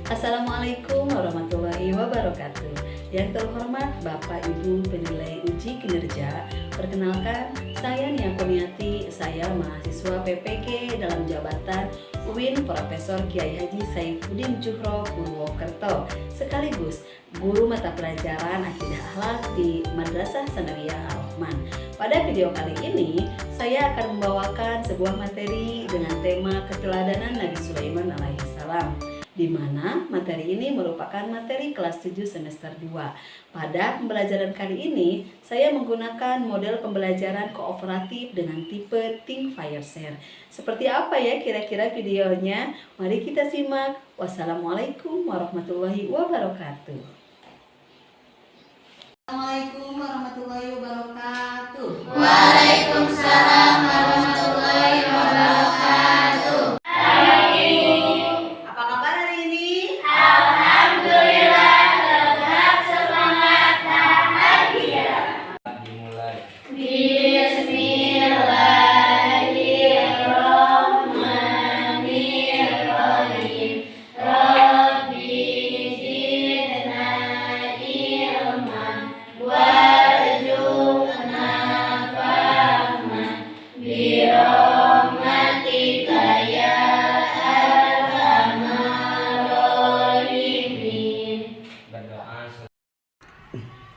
Assalamualaikum warahmatullahi wabarakatuh. Yang terhormat Bapak Ibu penilai uji kinerja, perkenalkan saya Nia Kuniati, saya mahasiswa PPK dalam jabatan UIN Profesor Kiai Haji Saifuddin Djuhro Purwokerto, sekaligus guru mata pelajaran Akidah Akhlak di Madrasah Sanawiyah Ar-Rahman. Pada video kali ini, saya akan membawakan sebuah materi dengan tema keteladanan Nabi Sulaiman alaihissalam, di mana materi ini merupakan materi kelas 7 semester 2. Pada pembelajaran kali ini, saya menggunakan model pembelajaran kooperatif dengan tipe Think Fire Share. Seperti apa ya kira-kira videonya? Mari kita simak. Wassalamualaikum warahmatullahi wabarakatuh. Assalamualaikum warahmatullahi wabarakatuh. Waalaikumsalam warahmatullahi wabarakatuh. Apa kabar hari ini? Alhamdulillah, tetap semangat bahagia. Dimulai. Bismillahirrahmanirrahim. Rabbi zidna ilman warzuqna fahman birahmatika ya arhamar rahimin. Berdoa.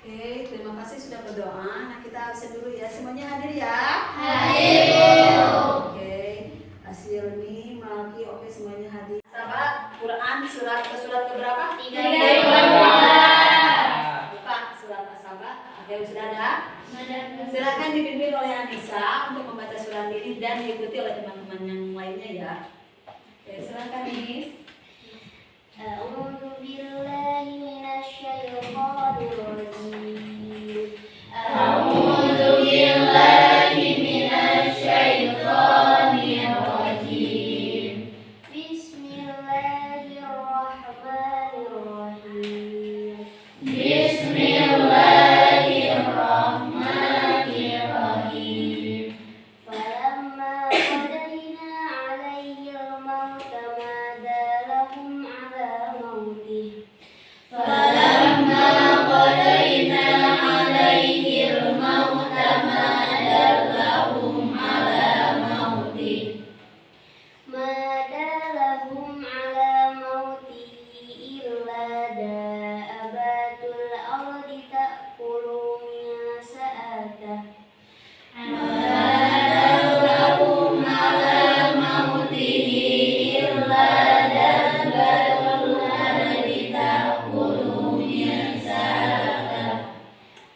Oke, terima kasih sudah berdoa. Nah, kita absen dulu ya. Semuanya hadir ya? Hadir. Oke. Asilmi, Malki, oke semuanya hadir. Sahabat, Quran surat ke berapa? 32. Buka surat As-Saba. Oke, sudah ada? Silakan dipimpin oleh Anissa untuk membaca surat ini dan diikuti oleh teman-teman yang lainnya ya. Oke, silakan Nis. A'udzu billahi minasyaitonir rajim. A'udzu billahi minasyaitonir rajim. Bismillahirrahmanirrahim. Bismillahirrahmanirrahim. Falamma qadayna 'alaihil mauta ma dalahum 'ala mautih. Falamma qadayna 'alaihil mauta ma dalahum 'ala mautih. Ma dalahum 'ala mautihi illa da'abatul ardi ta'kulu min sa'atah.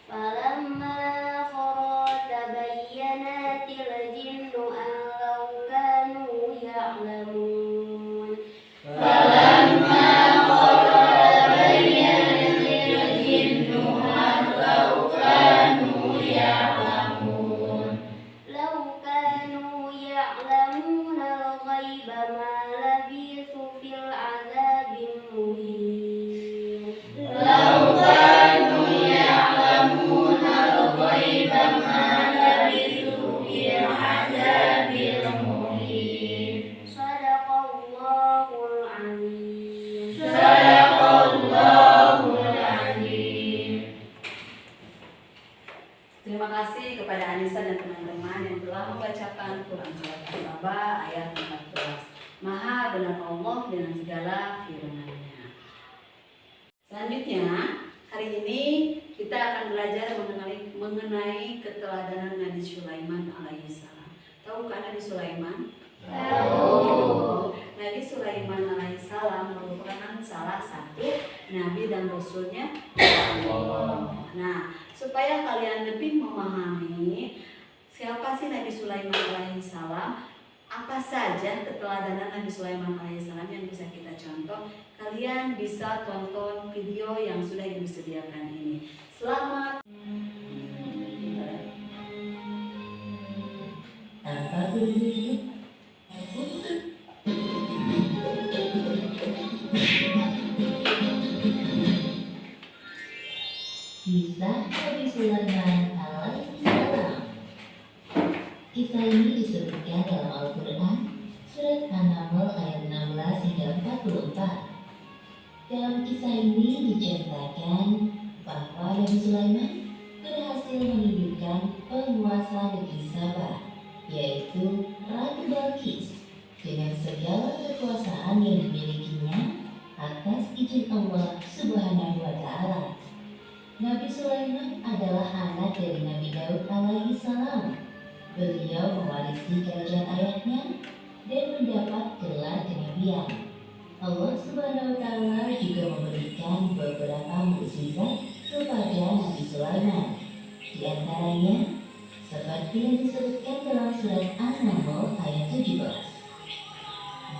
فلما خرج تبينت الجن أن لو كانوا يعلمون. فلما خرج تبينت الجن أن لو كانوا يعلمون. لو كانوا يعلمون الغيب ما لبثوا في العذاب المهين. لو كانوا يعلمون الغيب ما لبثوا في العذاب المهين. صدق الله العظيم. صدق الله العظيم. Terima kasih kepada Anissa dan teman-teman yang telah membacakan Quran surat As-Saba ayat 14. Maha benar Allah dengan segala firman-Nya. Selanjutnya, hari ini kita akan belajar mengenai keteladanan Nabi Sulaiman alaihissalam. Tahukah Nabi Sulaiman? Tahu. Nabi Sulaiman alaihissalam merupakan salah satu nabi dan rasulnya Allah. Nah, supaya kalian lebih memahami siapa sih Nabi Sulaiman alaihissalam, apa saja keteladanan Nabi Sulaiman alaihissalam yang bisa kita contoh, kalian bisa tonton video yang sudah disediakan ini. Selamat. Kisah Nabi Sulaiman alaihissalam. Kisah ini disebutkan dalam Al-Quran, Surat An-Naml ayat 16 hingga 44. Dalam kisah ini diceritakan bahwa Nabi Sulaiman berhasil menundukkan penguasa negeri Sabah, yaitu Ratu Balqis, dengan segala kekuasaan yang dimilikinya atas izin Allah Subhanahu wa Ta'ala. Nabi Sulaiman adalah anak dari Nabi Daud alaihi salam. Beliau mewarisi kerajaan ayahnya dan mendapat gelar kenabian. Allah Subhanahu wa Ta'ala juga memberikan beberapa mukjizat kepada Nabi Sulaiman. Di antaranya seperti yang disebutkan dalam surat An-Nahl ayat 17.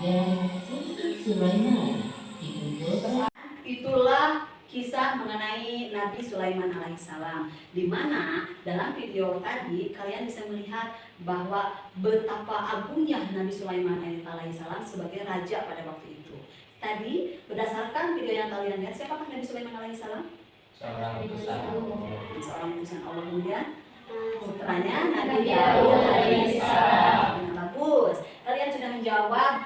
Dan untuk Sulaiman dikumpulkan. Itulah kisah mengenai Nabi Sulaiman alaihissalam, di mana dalam video tadi kalian bisa melihat bahwa betapa agungnya Nabi Sulaiman alaihissalam sebagai raja pada waktu itu. Tadi berdasarkan video yang kalian lihat, siapakah Nabi Sulaiman alaihissalam? Seorang utusan. Seorang utusan Allah, kemudian putranya Nabi Daud alaihissalam. Bagus, kalian sudah menjawab.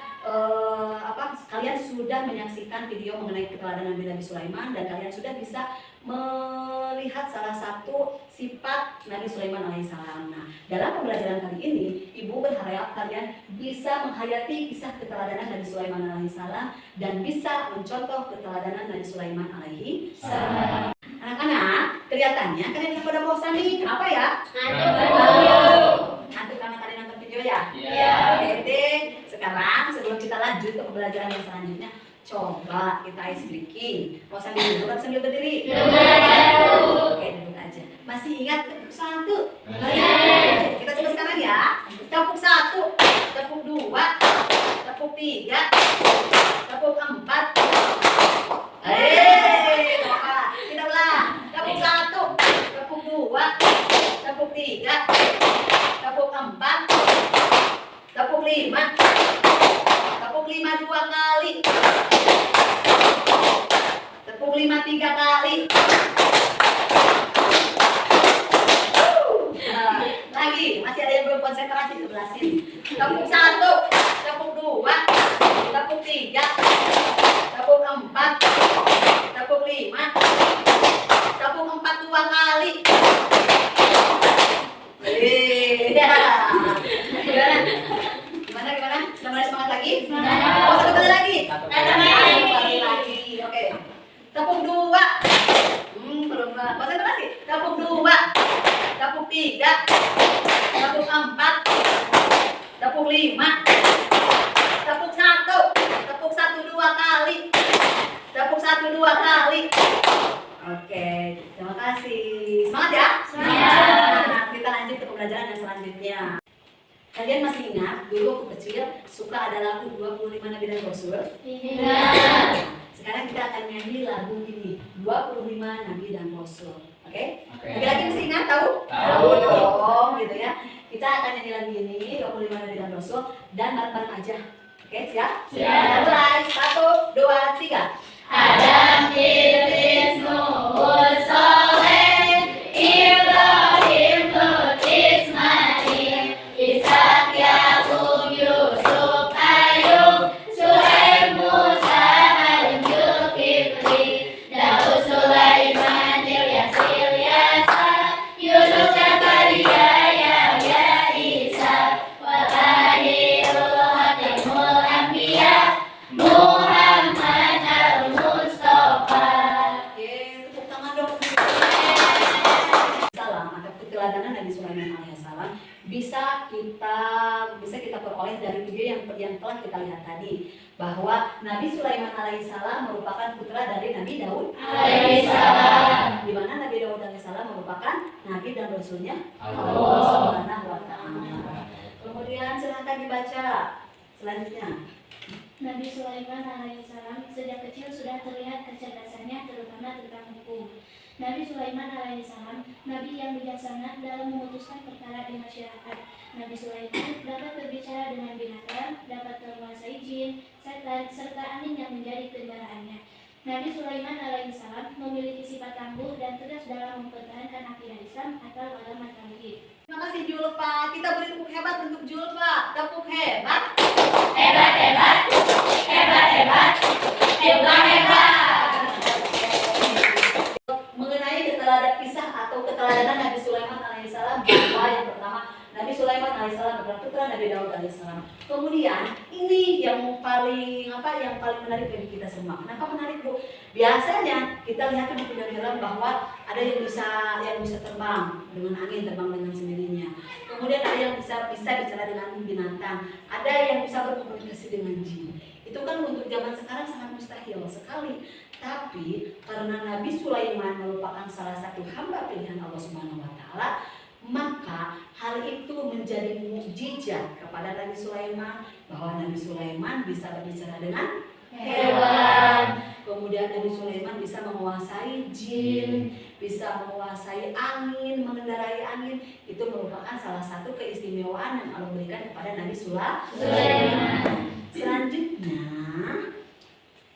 Kalian sudah menyaksikan video mengenai keteladanan Nabi Sulaiman dan kalian sudah bisa melihat salah satu sifat Nabi Sulaiman alaihissalam. Nah, dalam pembelajaran kali ini, Ibu berharap kalian bisa menghayati kisah keteladanan Nabi Sulaiman alaihissalam dan bisa mencontoh keteladanan Nabi Sulaiman alaihissalam. Anak-anak, kelihatannya kalian yang pada bosan nih. Kenapa ya? Ngantuk karena tadi nonton video ya? Iya. Oke, sekarang sebelum kita lanjut ke pembelajaran yang selanjutnya, coba kita ice breaking. Mau sambil duduk atau sambil berdiri? Oke, duduk aja. Masih ingat tepuk 1? Kita coba sekarang ya. Tepuk 1, tepuk 2, tepuk 3, tepuk 4. Kita ulang. Tepuk 1, tepuk 2, tepuk 3, tepuk 4, tepuk 5, tepuk 5 2 kali, tepuk 5 3 kali. Lagi, masih ada yang belum konsentrasi sebelah sini. Tepuk 1, tepuk 2, tepuk 3, tepuk 4, tepuk 5, tepuk 4 2 kali. Gimana? Sudah mulai semangat lagi? Oh, satu kali lagi? Satu kali lagi. Oke. Tepuk 2. Belum konsentrasi. Tepuk 2. Tepuk 3. Tepuk 4. Tepuk 5. Tepuk 1. Tepuk 1 2 kali. Tepuk 1 2 kali. Oke, terima kasih. Semangat ya? Semangat. Nah, kita lanjut ke pembelajaran yang selanjutnya. Kalian masih ingat dulu waktu kecil suka ada lagu 25 Nabi dan Rasul? Ingat. Sekarang kita akan nyanyi lagu ini 25 Nabi dan Rasul. Oke? Lagi-lagi masih ingat tahu? Tahu dong, gitu ya. Kita akan nyanyi lagu ini 25 Nabi dan Rasul dan bareng-bareng aja. Oke, siap? Siap. Kita mulai 1 2 3. Adam, Idris, Nuh, Saleh, Ibrahim, Lut, Ismail, Ishak, Yakub, Yusuf, Ayub, Sulaim, Musa, Harun, Zulkifli, Daud, Sulaiman, Ilyas, Ilyasa, Yusuf, Zakaria, Yahya, Isa, wal akhirul khatimul anbiya, Muhammad al-Mustafa. Tepuk tangan dong. Salam atau keteladanan Nabi Sulaiman alaihissalam bisa kita peroleh dari video yang telah kita lihat tadi, bahwa Nabi Sulaiman alaihissalam merupakan putra dari Nabi Daud alaihissalam, di mana Nabi Daud alaihissalam merupakan nabi dan rasulnya Allah Subhanahu wa Ta'ala. Kemudian silahkan dibaca selanjutnya. Nabi Sulaiman alaihissalam sejak kecil sudah terlihat kecerdasannya, terutama tentang hukum. Nabi Sulaiman alaihissalam, nabi yang bijaksana dalam memutuskan perkara di masyarakat. Nabi Sulaiman dapat berbicara dengan binatang, dapat menguasai jin, setan, serta angin yang menjadi kendaraannya. Nabi Sulaiman alaihissalam memiliki sifat tangguh dan tegas dalam mempertahankan akidah Islam atau agama tauhid. Terima kasih Julfa. Kita beri tepuk hebat untuk Julfa. Tepuk hebat. Hebat, hebat, hebat, hebat, hebat, hebat. Nabi Sulaiman alaihissalam adalah putra Nabi Daud alaihissalam. Kemudian ini yang paling menarik bagi kita semua. Kenapa menarik, Bu? Biasanya kita lihat di film bahwa ada yang bisa terbang dengan angin, terbang dengan sendirinya. Kemudian ada yang bisa bicara dengan binatang, ada yang bisa berkomunikasi dengan jin. Itu kan untuk zaman sekarang sangat mustahil sekali. Tapi karena Nabi Sulaiman merupakan salah satu hamba pilihan Allah Subhanahu wa taala, maka hal itu menjadi mukjizat kepada Nabi Sulaiman, bahwa Nabi Sulaiman bisa berbicara dengan hewan. Kemudian Nabi Sulaiman bisa menguasai jin, bisa menguasai angin, mengendarai angin. Itu merupakan salah satu keistimewaan yang Allah berikan kepada Nabi Sulaiman. Selanjutnya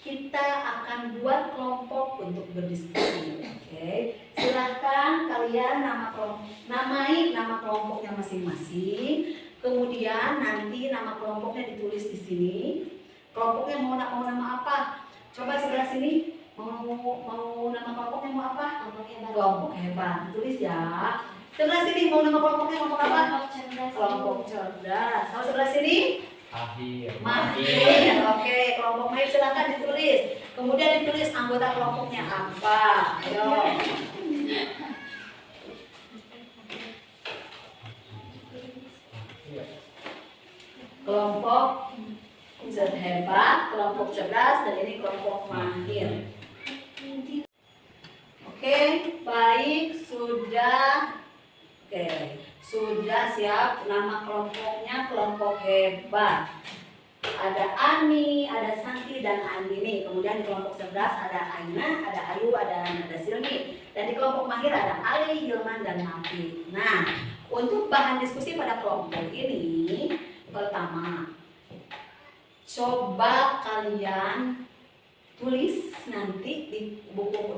kita akan buat kelompok untuk berdiskusi. Oke, silahkan kalian namai nama kelompoknya masing-masing. Kemudian nanti nama kelompoknya ditulis di sini. Kelompoknya mau nama apa? Coba sebelah sini. Mau nama kelompoknya mau apa? Kelompok hebat. Tulis ya. Sebelah sini mau nama kelompoknya mau apa? Kelompok cerdas. Kalau sebelah sini? Mahir. Oke, kelompok mahir silakan ditulis. Kemudian ditulis anggota kelompoknya apa. Ayo. Kelompok hebat, kelompok cerdas, dan ini kelompok mahir. Oke, baik, sudah. Oke, sudah siap. Nama kelompoknya kelompok hebat. Ada Ani, ada Santi, dan Andini. Kemudian di kelompok cerdas ada Aina, ada Ayu, ada Silmi. Dan di kelompok mahir ada Ali, Hilman, dan Mafi. Nah, untuk bahan diskusi pada kelompok ini, pertama, coba kalian tulis nanti di buku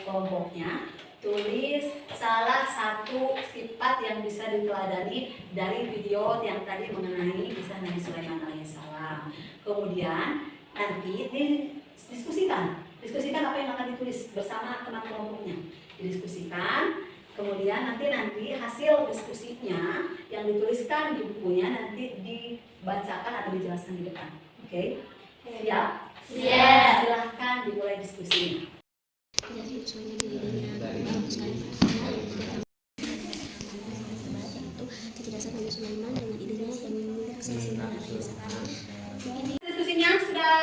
kelompoknya. Tulis salah satu sifat yang bisa diteladani dari video yang tadi mengenai kisah Nabi Sulaiman alaihissalam. Kemudian nanti didiskusikan apa yang akan ditulis bersama teman kelompoknya. Didiskusikan, kemudian nanti hasil diskusinya yang dituliskan di bukunya nanti dibacakan atau dijelaskan di depan. Oke? Siap? Siap. Silahkan dimulai diskusinya. Jadi sesuai dirinya kecerdasan Nabi Sulaiman dengan idenya yang bijaksana. Diskusinya sudah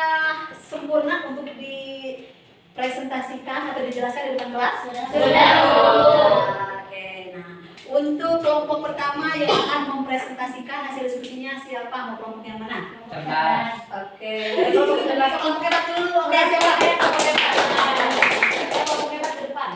sempurna untuk dipresentasikan atau dijelaskan di depan kelas? Sudah. Oke, nah untuk kelompok pertama yang akan mempresentasikan hasil diskusinya siapa? Mau kelompok yang mana? Cerdas. Oke, kelompok cerdas. Kelompok hebat dulu. Oke, siapa? Ayo kelompok hebat. Kelompok hebat ke depan.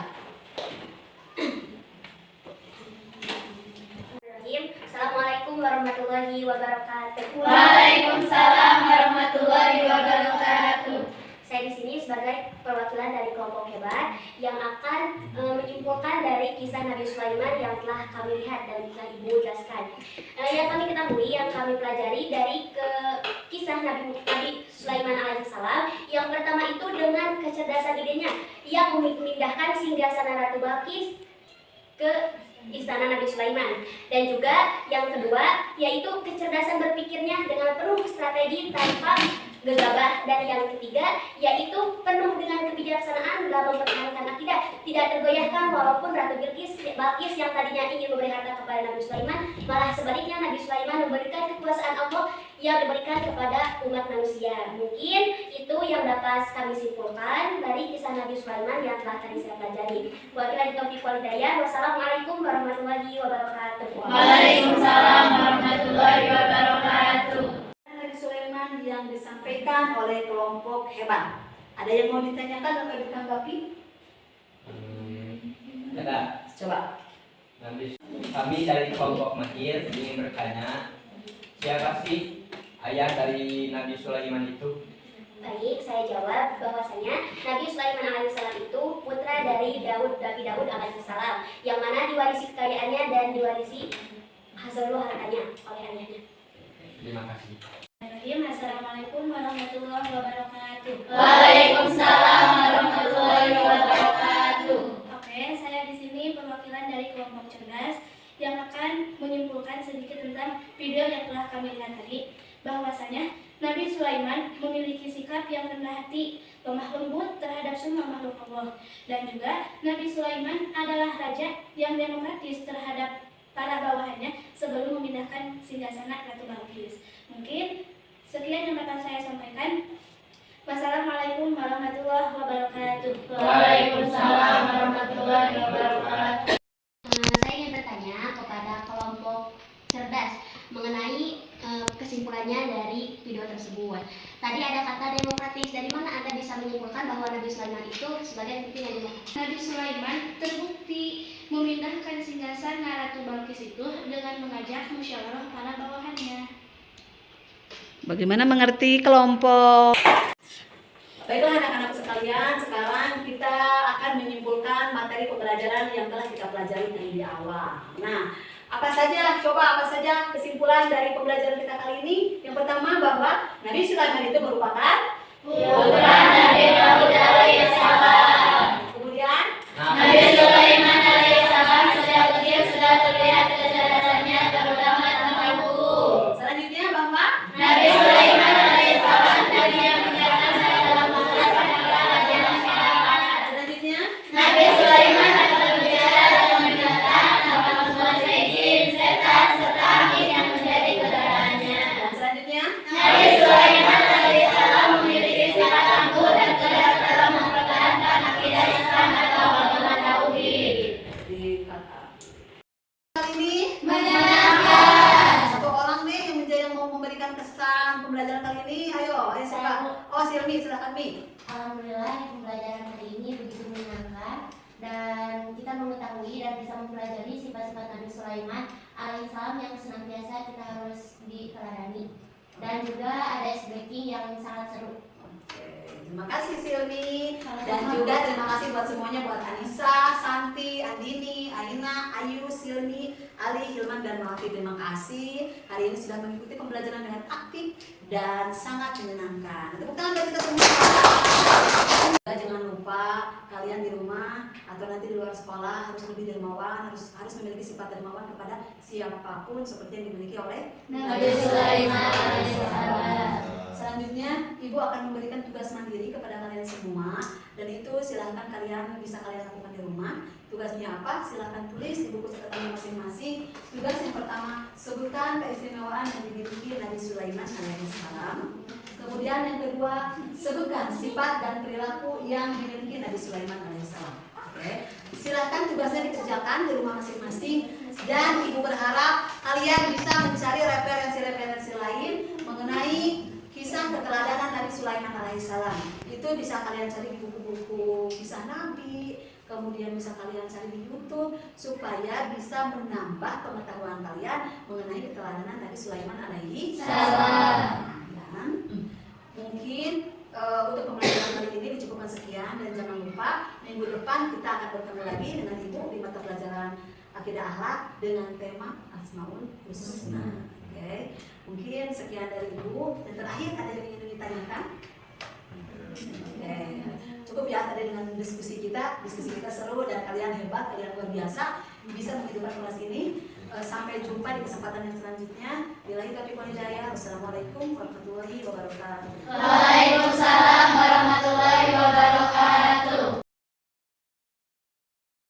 Assalamualaikum warahmatullahi wabarakatuh. Waalaikumsalam warahmatullahi wabarakatuh. Saya di sini sebagai perwakilan dari kelompok hebat yang akan menyimpulkan dari kisah Nabi Sulaiman yang telah kami lihat dan telah Ibu jelaskan. Yang kami ketahui, yang kami pelajari dari kisah Nabi Sulaiman alaihissalam, yang pertama itu dengan kecerdasan idenya yang memindahkan singgasana Ratu Balkis ke istana Nabi Sulaiman, dan juga yang kedua yaitu kecerdasan berpikirnya dengan penuh strategi tanpa gegabah, dan yang ketiga yaitu penuh dengan kebijaksanaan dalam mempertahankan akidah, tidak tergoyahkan walaupun Ratu Balkis yang tadinya ingin memberi harta kepada Nabi Sulaiman, malah sebaliknya Nabi Sulaiman memberikan kekuasaan Allah yang diberikan kepada umat manusia. Mungkin itu yang dapat kami simpulkan dari kisah Nabi Sulaiman yang telah tadi saya pelajari. Wabillahi taufiq wal hidayah. Wassalamualaikum warahmatullahi wabarakatuh. Waalaikumsalam warahmatullahi wabarakatuh. Nabi Sulaiman yang disampaikan oleh kelompok hebat. Ada yang mau ditanyakan atau ditanggapi? Ada. Coba. Kami dari kelompok mahir ingin bertanya, siapa sih ayah dari Nabi Sulaiman itu? Baik, saya jawab bahwasanya Nabi Sulaiman alaihissalam itu putra dari Nabi Daud alaihissalam, yang mana diwarisi kekayaannya dan diwarisi seluruh hartanya oleh ayahnya. Terima kasih. Assalamualaikum warahmatullahi wabarakatuh. Waalaikumsalam warahmatullahi wabarakatuh. Oke, saya di sini perwakilan dari kelompok cerdas yang akan menyimpulkan sedikit tentang video yang telah kami lihat tadi, bahwasanya Nabi Sulaiman memiliki sikap yang rendah hati, lemah lembut terhadap semua makhluk Allah, dan juga Nabi Sulaiman adalah raja yang demokratis terhadap para bawahannya sebelum memindahkan singgasana Ratu Balkis. Mungkin sekian yang dapat saya sampaikan. Wassalamualaikum warahmatullahi wabarakatuh. Waalaikumsalam warahmatullahi wabarakatuh. Saya ingin bertanya kepada kelompok cerdas mengenai kesimpulannya dari video tersebut. Tadi ada kata demokratis. Dari mana Anda bisa menyimpulkan bahwa Nabi Sulaiman itu sebagai pemimpin yang demokratis? Nabi Sulaiman terbukti memindahkan singgasana Ratu Balkis itu dengan mengajak musyawarah para bawahannya. Bagaimana mengerti kelompok? Baiklah anak-anak sekalian, sekarang kita akan menyimpulkan materi pembelajaran yang telah kita pelajari di awal. Nah, apa saja kesimpulan dari pembelajaran kita kali ini? Yang pertama bahwa Nabi Sulaiman itu merupakan Putra Nabi Daud alaihissalam. Kemudian Nabi Sulaiman alaihissalam sejak kecil sudah terlihat kecerdasannya terutama tentang buku. selanjutnya bahwa Nabi Sulaiman alaihissalam nabi yang bijaksana dalam menjelaskan keadaan masyarakat. selanjutnya Nabi Sulaiman dapat berbicara dengan binatang, dapat menguasai jin, setan, serta angin yang menjadi kendaraannya. dan selanjutnya Nabi Sulaiman alaihissalam memiliki sifat tangguh dan tegas dalam mempertahankan akidah Islam atau agama tauhid. di kata kali ini Menyenangkan. satu orang nih yang mau memberikan kesan pembelajaran kali ini. Ayo siapa? Oh, Silmi, silakan Mi. Alhamdulillah pembelajaran hari ini begitu menyenangkan dan kita mengetahui dan bisa mempelajari sifat-sifat Nabi Sulaiman alaihissalam yang senantiasa kita harus diteladani, dan juga ada ice breaking yang sangat seru. Terima kasih Silmi, dan juga terima kasih buat semuanya, buat Anissa, Santi, Andini, Aina, Ayu, Silmi, Ali, Hilman, dan Malfi. Terima kasih hari ini sudah mengikuti pembelajaran dengan aktif dan sangat menyenangkan. Tepuk tangan buat kita semua. Jangan lupa kalian di rumah atau nanti di luar sekolah harus lebih dermawan, harus memiliki sifat dermawan kepada siapapun seperti yang dimiliki oleh Nabi Sulaiman alaihissalam. Selanjutnya, Ibu akan memberikan tugas mandiri kepada kalian semua, dan itu silahkan bisa kalian lakukan di rumah. Tugasnya apa? Silahkan tulis di buku catatan masing-masing. Tugas yang pertama, sebutkan keistimewaan yang dimiliki Nabi Sulaiman alaihissalam. Kemudian yang kedua, sebutkan sifat dan perilaku yang dimiliki Nabi Sulaiman alaihissalam. Oke, silahkan tugasnya dikerjakan di rumah masing-masing, dan Ibu berharap kalian bisa mencari referensi-referensi lain mengenai kisah keteladanan Nabi Sulaiman alaihissalam. Itu bisa kalian cari di buku-buku kisah Nabi, kemudian bisa kalian cari di YouTube supaya bisa menambah pengetahuan kalian mengenai keteladanan Nabi Sulaiman alaihissalam. Dan mungkin untuk pembelajaran kali ini dicukupkan sekian, dan jangan lupa minggu depan kita akan bertemu lagi dengan Ibu di mata pelajaran akidah akhlak dengan tema Asmaul Husna. Oke. Mungkin sekian dari Ibu, dan terakhir ada yang ingin ditanyakan? Oke, cukup ya tadi dengan diskusi kita seru dan kalian hebat, kalian luar biasa bisa menghidupkan kelas ini. Sampai jumpa di kesempatan yang selanjutnya. Billahi taufiq wal hidayah. Wassalamualaikum warahmatullahi wabarakatuh.